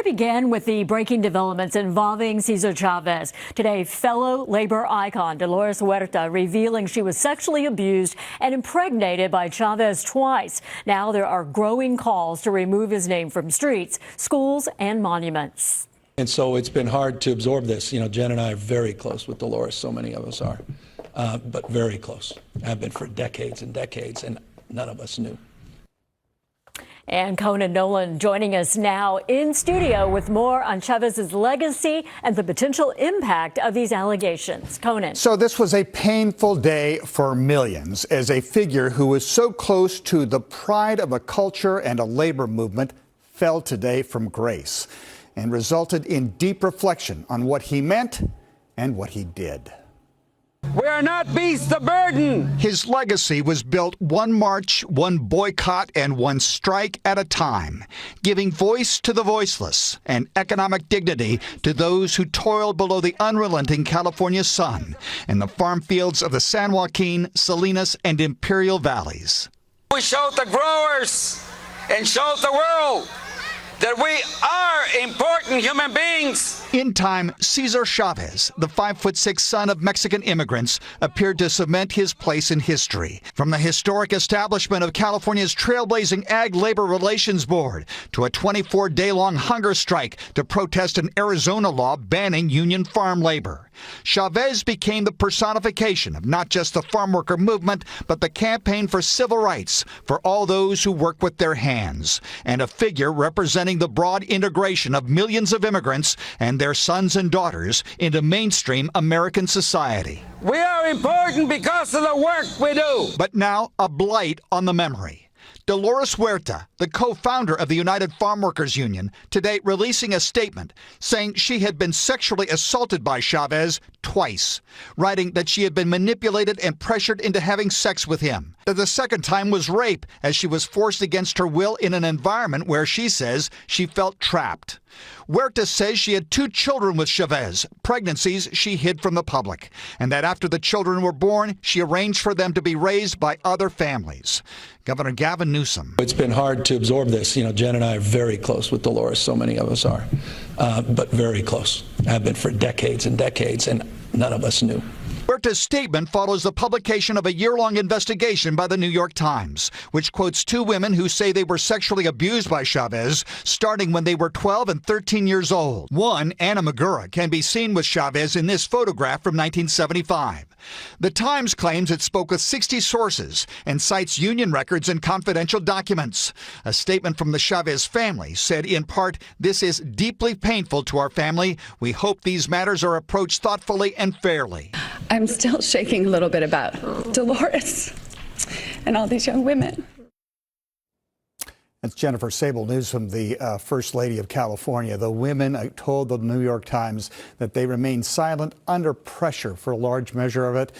begin with the breaking developments involving César Chávez. Today, fellow labor icon Dolores Huerta revealing she was sexually abused and impregnated by Chavez twice. Now there are growing calls to remove his name from streets, schools, and monuments. And so it's been hard to absorb this. You know, Jen and I are very close with Dolores, so many of us are, but very close. Have been for decades and decades, and none of us knew. And Conan Nolan joining us now in studio with more on Chavez's legacy and the potential impact of these allegations. Conan. So this was a painful day for millions as a figure who was so close to the pride of a culture and a labor movement fell today from grace and resulted in deep reflection on what he meant and what he did. We are not beasts of burden. His legacy was built one march, one boycott, and one strike at a time, giving voice to the voiceless and economic dignity to those who toiled below the unrelenting California sun in the farm fields of the San Joaquin, Salinas, and Imperial Valleys. We showed the growers and showed the world that we are important human beings. In time, César Chávez, the 5'6" son of Mexican immigrants, appeared to cement his place in history. From the historic establishment of California's trailblazing Ag Labor Relations Board to a 24-day-long hunger strike to protest an Arizona law banning union farm labor, Chavez became the personification of not just the farm worker movement, but the campaign for civil rights for all those who work with their hands, and a figure representing the broad integration of millions of immigrants and their sons and daughters into mainstream American society. We are important because of the work we do. But now, a blight on the memory. Dolores Huerta, the co-founder of the United Farm Workers Union, today releasing a statement saying she had been sexually assaulted by Chavez twice, writing that she had been manipulated and pressured into having sex with him. That the second time was rape, as she was forced against her will in an environment where she says she felt trapped. Huerta says she had 2 children with Chavez, pregnancies she hid from the public, and that after the children were born, she arranged for them to be raised by other families. Governor Gavin Newsom. It's been hard to absorb this. You know, Jen and I are very close with Dolores, so many of us are, but very close. Have been for decades and decades, and none of us knew. Huerta's statement follows the publication of a year-long investigation by the New York Times, which quotes 2 women who say they were sexually abused by Chavez starting when they were 12 and 13 years old. One, Anna Magura, can be seen with Chavez in this photograph from 1975. The Times claims it spoke with 60 sources and cites union records and confidential documents. A statement from the Chavez family said, in part, "This is deeply painful to our family. We hope these matters are approached thoughtfully and fairly." I'm still shaking a little bit about Dolores and all these young women. That's Jennifer Sable Newsom, the First Lady of California. The women told the New York Times that they remain silent under pressure for a large measure of it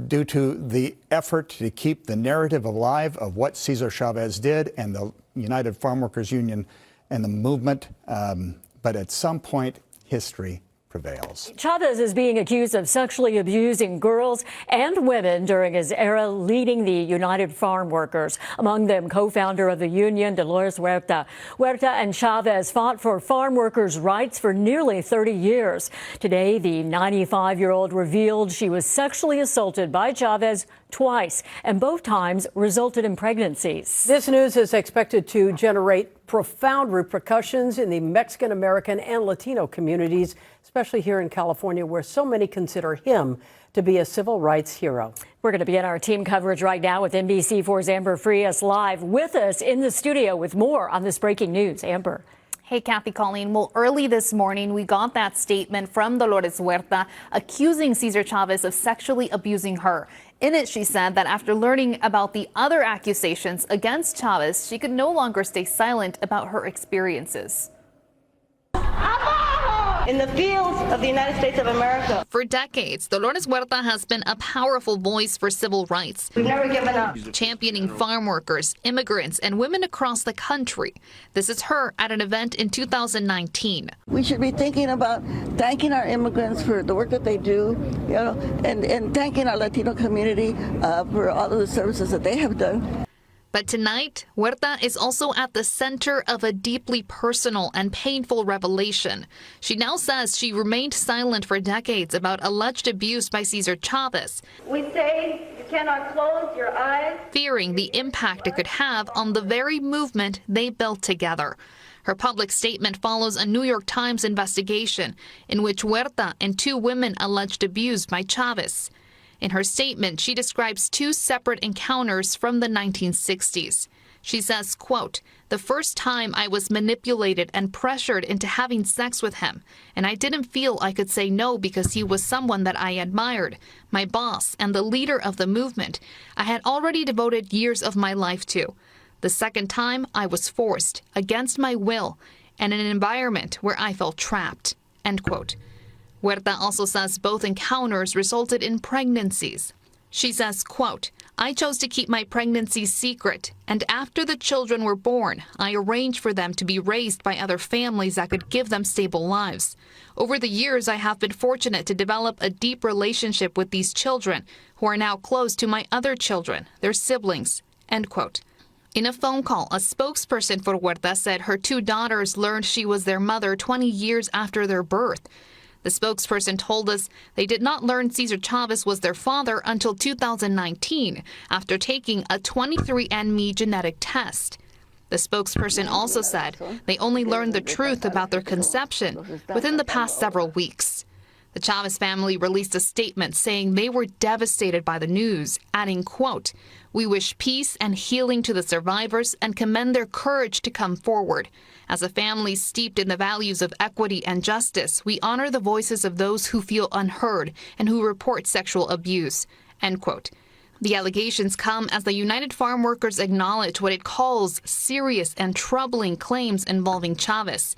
due to the effort to keep the narrative alive of what César Chávez did and the United Farm Workers Union and the movement. But at some point, history prevails. Chavez is being accused of sexually abusing girls and women during his era leading the United Farm Workers, among them co-founder of the union, Dolores Huerta. Huerta and Chavez fought for farm workers' rights for nearly 30 years. Today, the 95-year-old revealed she was sexually assaulted by Chavez twice, and both times resulted in pregnancies. This news is expected to generate profound repercussions in the Mexican-American and Latino communities, especially here in California, where so many consider him to be a civil rights hero. We're going to begin our team coverage right now with NBC4's Amber Frias live with us in the studio with more on this breaking news. Amber. Hey, Kathy, Colleen. Well, early this morning, we got that statement from Dolores Huerta accusing César Chávez of sexually abusing her. In it, she said that after learning about the other accusations against Chavez, she could no longer stay silent about her experiences. In the fields of the United States of America. For decades, Dolores Huerta has been a powerful voice for civil rights. We've never given up. Championing farm workers, immigrants, and women across the country. This is her at an event in 2019. We should be thinking about thanking our immigrants for the work that they do, you know, and thanking our Latino community for all of the services that they have done. But tonight, Huerta is also at the center of a deeply personal and painful revelation. She now says she remained silent for decades about alleged abuse by César Chávez. We say you cannot close your eyes. Fearing the impact it could have on the very movement they built together. Her public statement follows a New York Times investigation in which Huerta and 2 women alleged abuse by Chavez. In her statement, she describes 2 separate encounters from the 1960s. She says, quote, "The first time I was manipulated and pressured into having sex with him, and I didn't feel I could say no because he was someone that I admired, my boss and the leader of the movement I had already devoted years of my life to. The second time, I was forced, against my will, and in an environment where I felt trapped," end quote. Huerta also says both encounters resulted in pregnancies. She says, quote, "I chose to keep my pregnancies secret, and after the children were born, I arranged for them to be raised by other families that could give them stable lives. Over the years, I have been fortunate to develop a deep relationship with these children, who are now close to my other children, their siblings," end quote. In a phone call, a spokesperson for Huerta said her 2 daughters learned she was their mother 20 years after their birth. The spokesperson told us they did not learn César Chávez was their father until 2019, after taking a 23andMe genetic test. The spokesperson also said they only learned the truth about their conception within the past several weeks. The Chavez family released a statement saying they were devastated by the news, adding, quote, "We wish peace and healing to the survivors and commend their courage to come forward. As a family steeped in the values of equity and justice, we honor the voices of those who feel unheard and who report sexual abuse," end quote. The allegations come as the United Farm Workers acknowledge what it calls serious and troubling claims involving Chavez.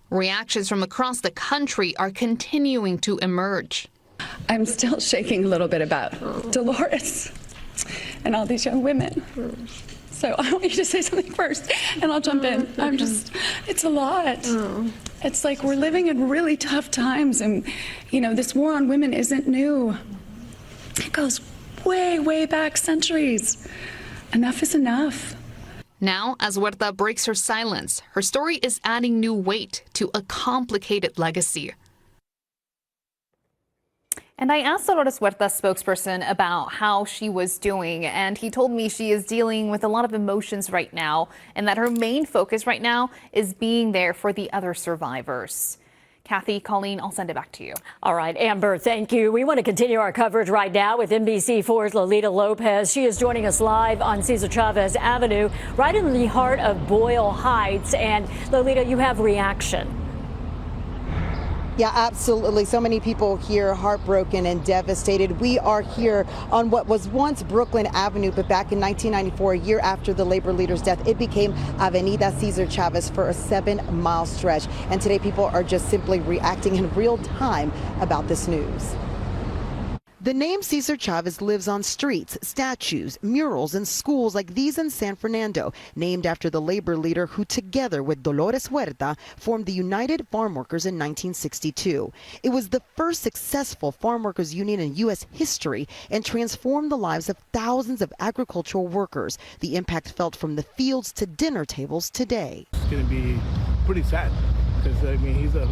Reactions from across the country are continuing to emerge. I'm still shaking a little bit about Dolores and all these young women. So I want you to say something first, and I'll jump in. It's a lot. It's like we're living in really tough times, and, you know, this war on women isn't new. It goes way, way back centuries. Enough is enough. Now, as Huerta breaks her silence, her story is adding new weight to a complicated legacy. And I asked Dolores Huerta's spokesperson about how she was doing, and he told me she is dealing with a lot of emotions right now, and that her main focus right now is being there for the other survivors. Kathy, Colleen, I'll send it back to you. All right, Amber, thank you. We want to continue our coverage right now with NBC4's Lolita Lopez. She is joining us live on César Chávez Avenue, right in the heart of Boyle Heights. And Lolita, you have reaction. Yeah, absolutely. So many people here heartbroken and devastated. We are here on what was once Brooklyn Avenue, but back in 1994, a year after the labor leader's death, it became Avenida César Chávez for a 7-mile stretch. And today people are just simply reacting in real time about this news. The name César Chávez lives on streets, statues, murals, and schools like these in San Fernando, named after the labor leader who, together with Dolores Huerta, formed the United Farm Workers in 1962. It was the first successful farm workers union in U.S. history and transformed the lives of thousands of agricultural workers. The impact felt from the fields to dinner tables today. It's going to be pretty sad because, I mean, he's a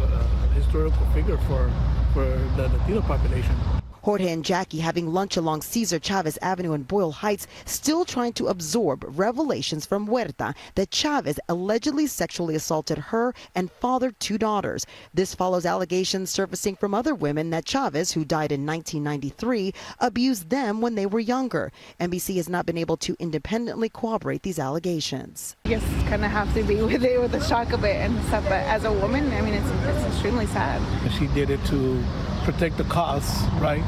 historical figure for the Latino population. Jorge and Jackie having lunch along César Chávez Avenue in Boyle Heights, still trying to absorb revelations from Huerta that Chávez allegedly sexually assaulted her and fathered 2 daughters. This follows allegations surfacing from other women that Chávez, who died in 1993, abused them when they were younger. NBC has not been able to independently corroborate these allegations. I guess kind of have to be with it, with the shock of it and stuff, but as a woman, I mean, it's extremely sad. She did it to protect the cause, right?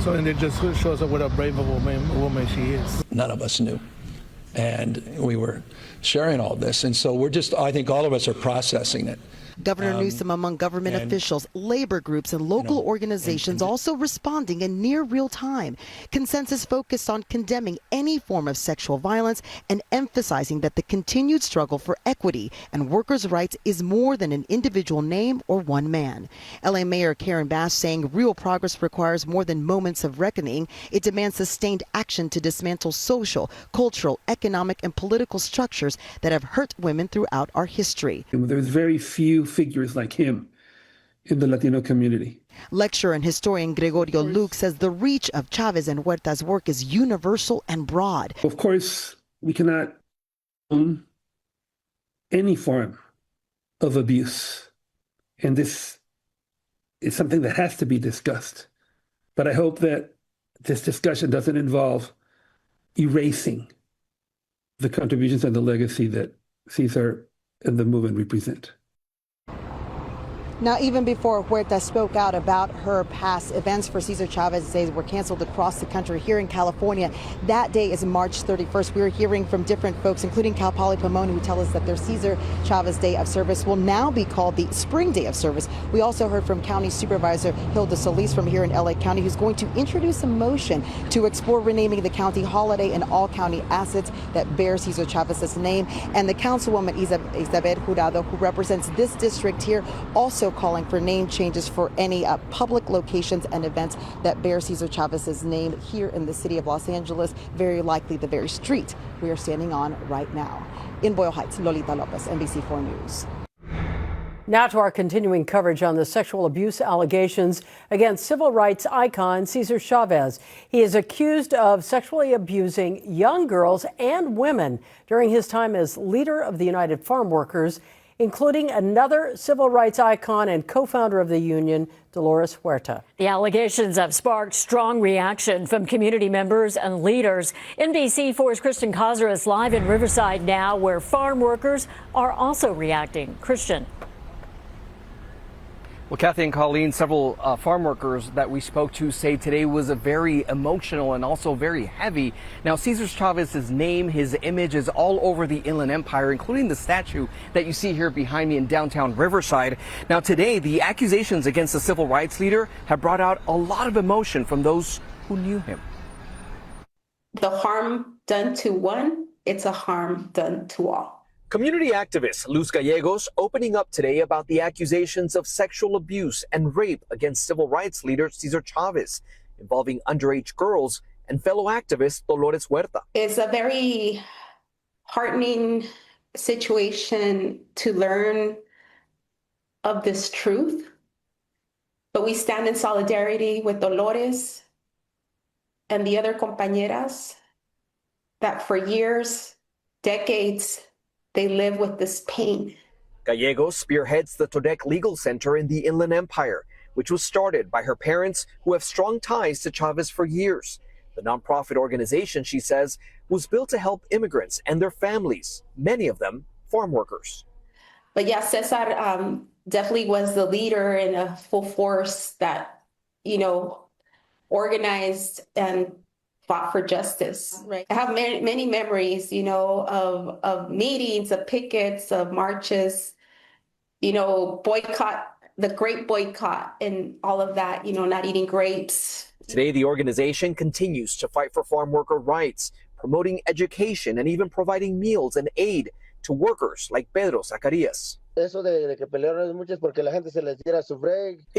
So, and it just shows her what a brave woman she is. None of us knew. And we were sharing all this. And so we're just, I think all of us are processing it. Governor Newsom, among government officials, labor groups, and local organizations also responding in near real time. Consensus focused on condemning any form of sexual violence and emphasizing that the continued struggle for equity and workers' rights is more than an individual name or one man. LA Mayor Karen Bass saying real progress requires more than moments of reckoning. It demands sustained action to dismantle social, cultural, economic, and political structures that have hurt women throughout our history. There's very few figures like him in the Latino community. Lecturer and historian Gregorio Luke says the reach of Chavez and Huerta's work is universal and broad. Of course, we cannot own any form of abuse, and this is something that has to be discussed. But I hope that this discussion doesn't involve erasing the contributions and the legacy that César and the movement represent. Now, even before Huerta spoke out about her past, events for César Chávez Day were canceled across the country. Here in California, that day is March 31st. We're hearing from different folks, including Cal Poly Pomona, who tell us that their César Chávez Day of Service will now be called the Spring Day of Service. We also heard from County Supervisor Hilda Solis from here in LA County, who's going to introduce a motion to explore renaming the county holiday and all county assets that bear César Chávez's name. And the Councilwoman Isabel Jurado, who represents this district here, also calling for name changes for any public locations and events that bear César Chávez's name here in the city of Los Angeles, very likely the very street we are standing on right now. In Boyle Heights, Lolita Lopez, NBC4 News. Now to our continuing coverage on the sexual abuse allegations against civil rights icon César Chávez. He is accused of sexually abusing young girls and women during his time as leader of the United Farm Workers, including another civil rights icon and co-founder of the union, Dolores Huerta. The allegations have sparked strong reaction from community members and leaders. NBC4's Christian Kaiser is live in Riverside now, where farm workers are also reacting. Christian. Well, Kathy and Colleen, several farm workers that we spoke to say today was a very emotional and also very heavy. Now, César Chávez's name, his image is all over the Inland Empire, including the statue that you see here behind me in downtown Riverside. Now, today, the accusations against the civil rights leader have brought out a lot of emotion from those who knew him. The harm done to one, it's a harm done to all. Community activist Luz Gallegos opening up today about the accusations of sexual abuse and rape against civil rights leader César Chávez, involving underage girls and fellow activist Dolores Huerta. It's a very heartening situation to learn of this truth, but we stand in solidarity with Dolores and the other compañeras that for years, decades, they live with this pain. Gallegos spearheads the Todec Legal Center in the Inland Empire, which was started by her parents who have strong ties to Chavez for years. The nonprofit organization, she says, was built to help immigrants and their families, many of them farm workers. But yeah, César definitely was the leader in a full force that, organized and fought for justice. Right. I have many memories, of meetings, of pickets, of marches, boycott, the great boycott and all of that, not eating grapes. Today, the organization continues to fight for farm worker rights, promoting education and even providing meals and aid to workers like Pedro Zacarias. It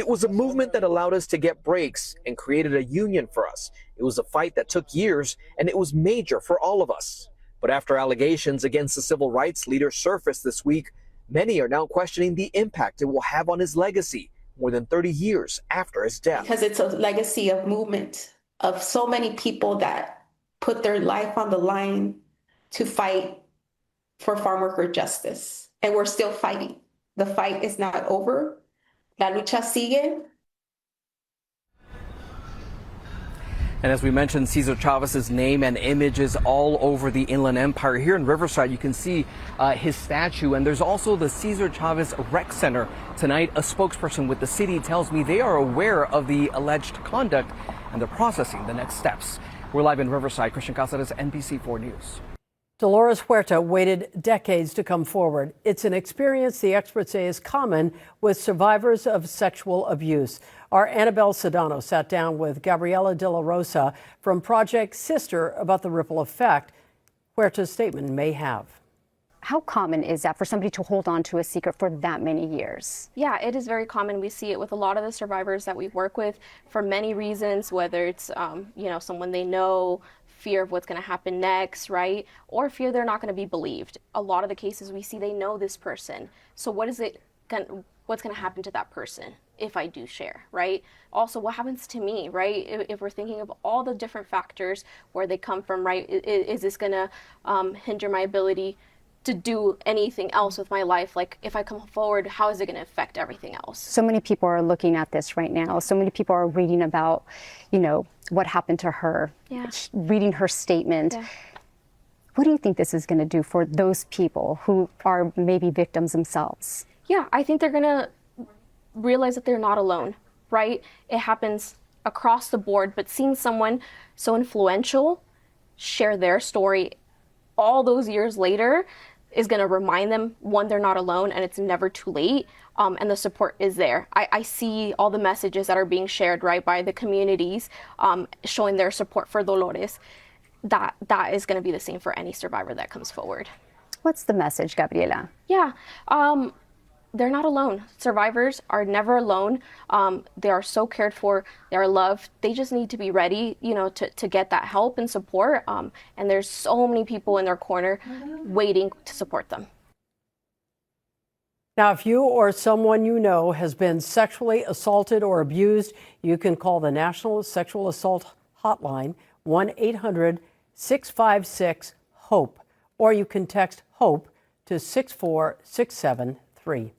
was a movement that allowed us to get breaks and created a union for us. It was a fight that took years, and it was major for all of us. But after allegations against the civil rights leader surfaced this week, many are now questioning the impact it will have on his legacy more than 30 years after his death. Because it's a legacy of movement, of so many people that put their life on the line to fight for farm worker justice. And we're still fighting. The fight is not over. La lucha sigue. And as we mentioned, César Chávez's name and image is all over the Inland Empire. Here in Riverside, you can see his statue, and there's also the César Chávez Rec Center. Tonight, a spokesperson with the city tells me they are aware of the alleged conduct and they're processing the next steps. We're live in Riverside. Christian Cáceres, NBC4 News. Dolores Huerta waited decades to come forward. It's an experience the experts say is common with survivors of sexual abuse. Our Annabelle Sedano sat down with Gabriela De La Rosa from Project Sister about the ripple effect Huerta's statement may have. How common is that for somebody to hold on to a secret for that many years? Yeah, it is very common. We see it with a lot of the survivors that we work with for many reasons, whether it's, someone they know, fear of what's going to happen next, right? Or fear they're not going to be believed. A lot of the cases we see, they know this person. So what's going to happen to that person if I do share, right? Also, what happens to me, right? If we're thinking of all the different factors where they come from, right? Is this going to hinder my ability to do anything else with my life? Like, if I come forward, how is it going to affect everything else? So many people are looking at this right now. So many people are reading about, what happened to her, reading her statement. Yeah. What do you think this is going to do for those people who are maybe victims themselves? Yeah, I think they're going to realize that they're not alone, right? It happens across the board, but seeing someone so influential share their story all those years later is going to remind them, one, they're not alone and it's never too late, and the support is there. I see all the messages that are being shared, right, by the communities showing their support for Dolores. That is going to be the same for any survivor that comes forward. What's the message, Gabriela? Yeah, they're not alone. Survivors are never alone. They are so cared for. They are loved. They just need to be ready, to get that help and support. And there's so many people in their corner waiting to support them. Now, if you or someone you know has been sexually assaulted or abused, you can call the National Sexual Assault Hotline, 1-800-656-HOPE, or you can text HOPE to 64673.